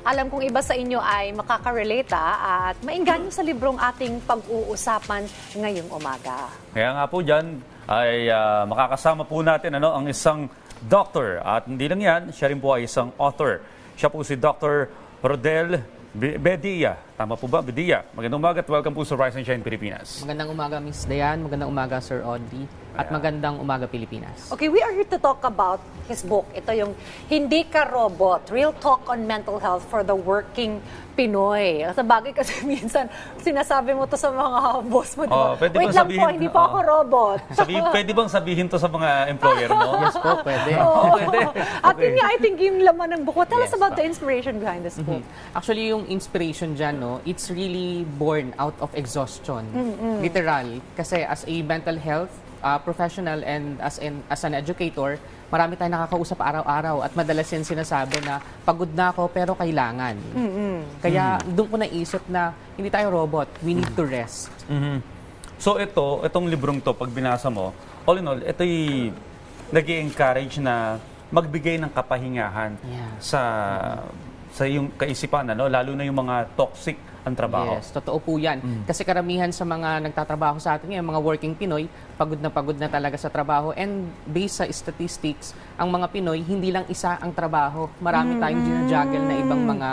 Alam kong iba sa inyo ay makaka-relate at maingganyo sa librong ating pag-uusapan ngayong umaga. Kaya nga po dyan ay makakasama po natin ang isang doctor. At hindi lang yan, siya rin po ay isang author. Siya po si Dr. Rodel Bedia. Tama po ba, Bedia? Magandang umaga at welcome po sa Rise and Shine Pilipinas. Magandang umaga, Miss Dayan. Magandang umaga, Sir Audrey. At magandang umaga, Pilipinas. Okay, we are here to talk about his book. Ito yung Hindi Ka Robot, Real Talk on Mental Health for the Working Pinoy. Sa bagay kasi minsan, sinasabi mo to sa mga boss mo, diba? Wait lang po, hindi po ako robot. Pwede bang sabihin to sa mga employer mo? Yes po, pwede. Pwede. At yun nga, I think yung laman ng book. Tell us about the inspiration behind this book. Actually, yung inspiration dyan, it's really born out of exhaustion. Literal. Kasi as a mental health professional and as an educator, marami tayong nakakausap araw-araw at madalas yan sinasabi na pagod na ako pero kailangan. Kaya doon ko naisip na hindi tayo robot, we need to rest. So itong librong to, pag binasa mo, all in all, ito'y nag-i-encourage na magbigay ng kapahingahan sa iyong kaisipan, lalo na yung mga toxic ang trabaho. Yes, totoo po yan. Kasi karamihan sa mga nagtatrabaho sa atin ngayon, mga working Pinoy, pagod na talaga sa trabaho. And based sa statistics, ang mga Pinoy, hindi lang isa ang trabaho. Marami tayong ginajuggle na ibang mga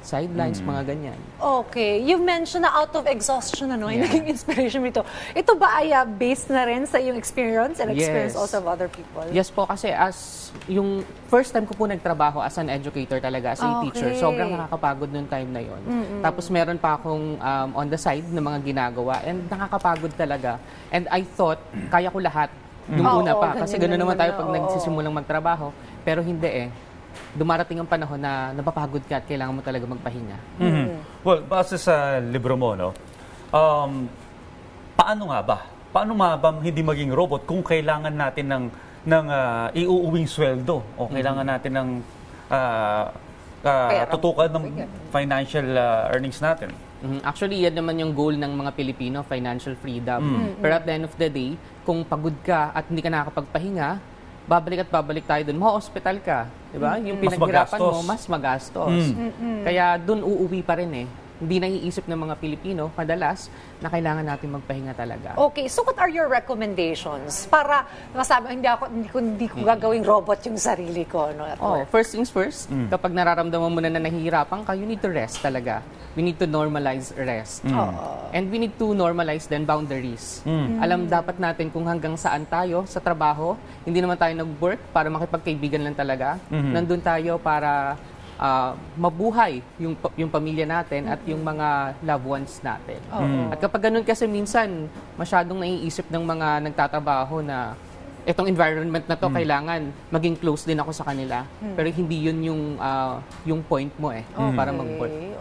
sidelines, mga ganyan. Okay. You mentioned na out of exhaustion, yung naging inspiration mo ito. Ito ba ay based na rin sa iyong experience and experience also of other people? Yes po, kasi as yung first time ko po nagtrabaho as an educator talaga, as a teacher, sobrang nakakapagod noong time na yon. Tapos meron pa akong on the side na mga ginagawa and nakakapagod talaga. And I thought, kaya ko lahat. Nung una pa. Kasi gano'n naman tayo pag nagsisimulang magtrabaho. Pero hindi Dumarating ang panahon na napapagod ka at kailangan mo talaga magpahinga. Well, base sa libro mo, paano nga ba? Paano nga ba hindi maging robot kung kailangan natin ng iuuwing sweldo o kailangan natin ng tutukan ng financial earnings natin? Actually, yan naman yung goal ng mga Pilipino, financial freedom. Pero at the end of the day, kung pagod ka at hindi ka nakakapagpahinga, babalik tayo dun. Hospital ka, di ba? Yung pinaghirapan mo, mas magastos. Kaya dun uuwi pa rin Hindi naiisip ng mga Pilipino, madalas, na kailangan natin magpahinga talaga. Okay, so what are your recommendations para masabi, hindi ko gagawing robot yung sarili ko? First things first, kapag nararamdaman mo na nahihirapan ka, you need to rest talaga. We need to normalize rest. And we need to normalize then boundaries. Alam dapat natin kung hanggang saan tayo sa trabaho. Hindi naman tayo nag-work para makipagkaibigan lang talaga. Nandun tayo para mabuhay yung pamilya natin at yung mga loved ones natin. At kapag ganun kasi minsan, masyadong naiisip ng mga nagtatrabaho na itong environment na to kailangan maging close din ako sa kanila. Pero hindi yun yung point mo para mag-work.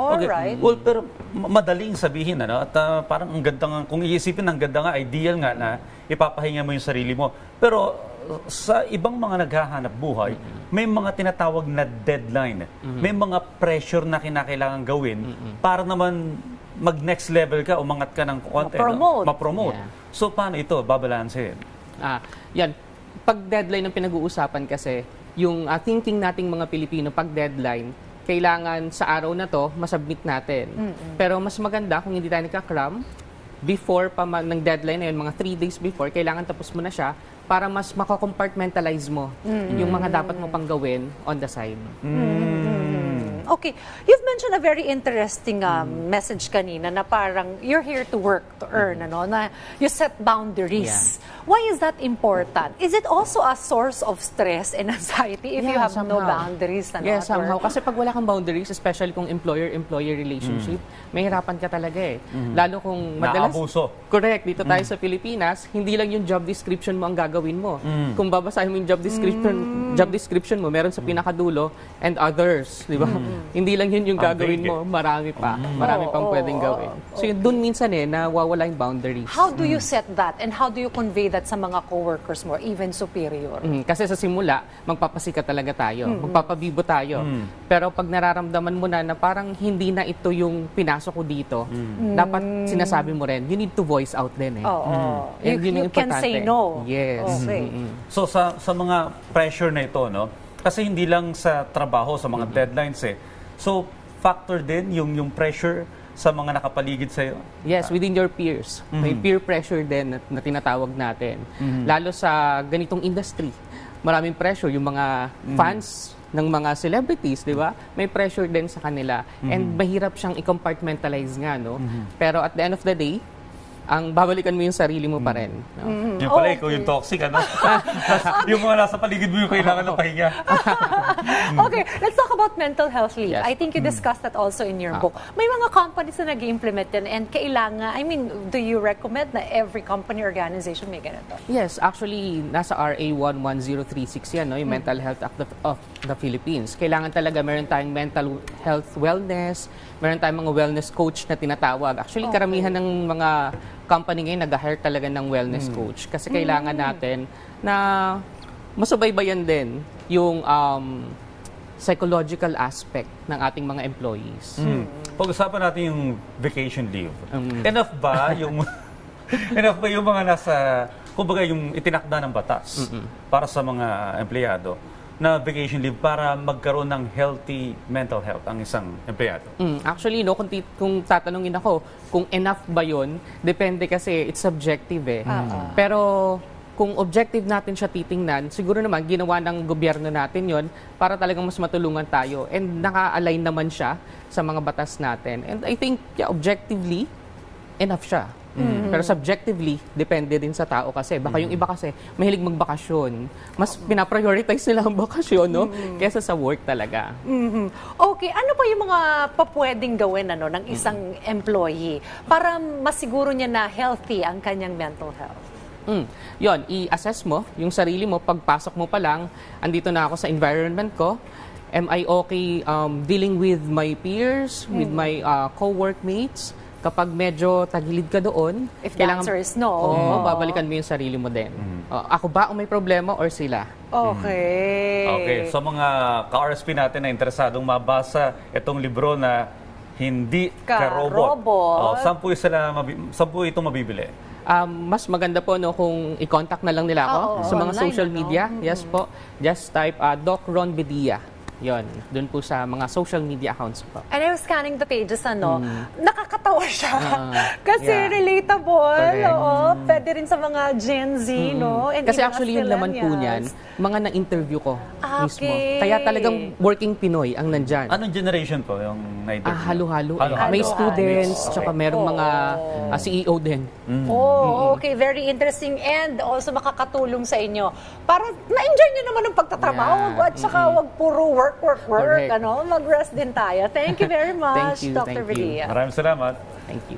Alright. Well, pero madaling sabihin, at parang ang ganda nga, kung iisipin, ang ganda nga, ideal nga na ipapahinga mo yung sarili mo. Pero sa ibang mga naghahanap buhay, may mga tinatawag na deadline. May mga pressure na kinakailangan gawin para naman mag-next level ka, umangat ka ng konti. Ma-promote. So, paano ito babalansin? Yan. Pag deadline ang pinag-uusapan kasi, yung thinking nating mga Pilipino, pag deadline, kailangan sa araw na to, masubmit natin. Pero mas maganda kung hindi tayo nagka-cram, before pa ng deadline na yun, mga 3 days before, kailangan tapos mo na siya para mas mako-compartmentalize mo yung mga dapat mo pang gawin on the side. Okay. You've mentioned a very interesting message kanina na parang you're here to work, to earn, na you set boundaries. Why is that important? Is it also a source of stress and anxiety if you have no boundaries na Yes, somehow. Kasi pag wala kang boundaries, especially kung employer-employee relationship, mahirapan ka talaga Lalo kung madalas... Naabuso. Correct. Dito tayo sa Pilipinas, hindi lang yung job description mo ang gagawin mo. Kung babasahin mo yung job description mo, meron sa pinakadulo, and others, di ba? Hindi lang yun yung gagawin mo, marami pa. Marami pang pwedeng gawin. So yun, dun minsan nawawala yung boundaries. How do you set that and how do you convey that sa mga coworkers mo, even superior? Kasi sa simula, magpapasikat talaga tayo. Magpapabibo tayo. Pero pag nararamdaman mo na parang hindi na ito yung pinasok ko dito, dapat sinasabi mo rin, you need to voice out din You can say no. Yes. Okay. So sa mga pressure na ito, Kasi hindi lang sa trabaho, sa mga deadlines eh. So, factor din yung pressure sa mga nakapaligid sa'yo? Yes, within your peers. May peer pressure din na tinatawag natin. Lalo sa ganitong industry. Maraming pressure. Yung mga fans ng mga celebrities, di ba? May pressure din sa kanila. And mahirap siyang i-compartmentalize nga, no? Pero at the end of the day, ang babalikan mo yung sarili mo pa rin. No? Yung pala, ikaw yung toxic, ano? Yung mga nasa paligid mo yung kailangan ng pahinga. Okay, let's talk about mental health leave. Yes. I think you discussed that also in your book. May mga companies na nag-implement yan and kailangan, I mean, do you recommend na every company organization may ganito? Yes, actually, nasa RA 11036 yan, no? Yung Mental Health Act of the Philippines. Kailangan talaga meron tayong mental health wellness, meron tayong mga wellness coach na tinatawag. Actually, karamihan ng mga company ngayon nag-hire talaga ng wellness coach kasi kailangan natin na masubaybayan din yung psychological aspect ng ating mga employees. Pag-usapan natin yung vacation leave. Enough ba yung mga nasa, kumbaga yung itinakda ng batas para sa mga empleyado na vacation leave para magkaroon ng healthy mental health ang isang empleyado? Actually, no, kung tatanungin ako, kung enough ba yun, depende kasi it's subjective eh. Pero kung objective natin siya titingnan, siguro naman ginawa ng gobyerno natin yon para talagang mas matulungan tayo. And naka-align naman siya sa mga batas natin. And I think, objectively, enough siya. Pero subjectively, depende din sa tao kasi. Baka yung iba kasi, mahilig magbakasyon. Mas pinaprioritize nila ang bakasyon, no? Kesa sa work talaga. Okay, ano pa yung mga papwedeng gawin ng isang employee para masiguro niya na healthy ang kanyang mental health? Yon, i-assess mo yung sarili mo. Pagpasok mo pa lang, andito na ako sa environment ko. Am I okay dealing with my peers, with my co-workmates? Kapag medyo tagilid ka doon, If the answer is no. Babalikan mo yung sarili mo din. Ako ba ang may problema or sila? Okay. Okay, so mga ka-RSP natin na interesadong mabasa itong libro na Hindi Ka-Robot. Saan po ito mabibili? Mas maganda po kung i-contact na lang nila ako sa mga online, social media. Yes po. Just type Doc Ron Bedia. Yon, doon po sa mga social media accounts po. And I was scanning the pages, nakakatawa siya. Kasi Yeah. relatable, Correct. Pwede rin sa mga Gen Z, no? And Kasi even actually us yung laman po niyan, millennials. mga na-interview ko mismo. Okay. Kaya talagang working Pinoy ang nandyan. Anong generation po yung na-interview? Halo-halo. Halo-halo. May students, Okay. tsaka merong mga CEO din. Okay, very interesting and also makakatulong sa inyo para ma-enjoy nyo naman ang pagtatrabaho at saka wag puro work, Correct. mag-rest din tayo. Thank you very much, Thank you, Dr. thank you. Bedia. Maraming salamat. Thank you.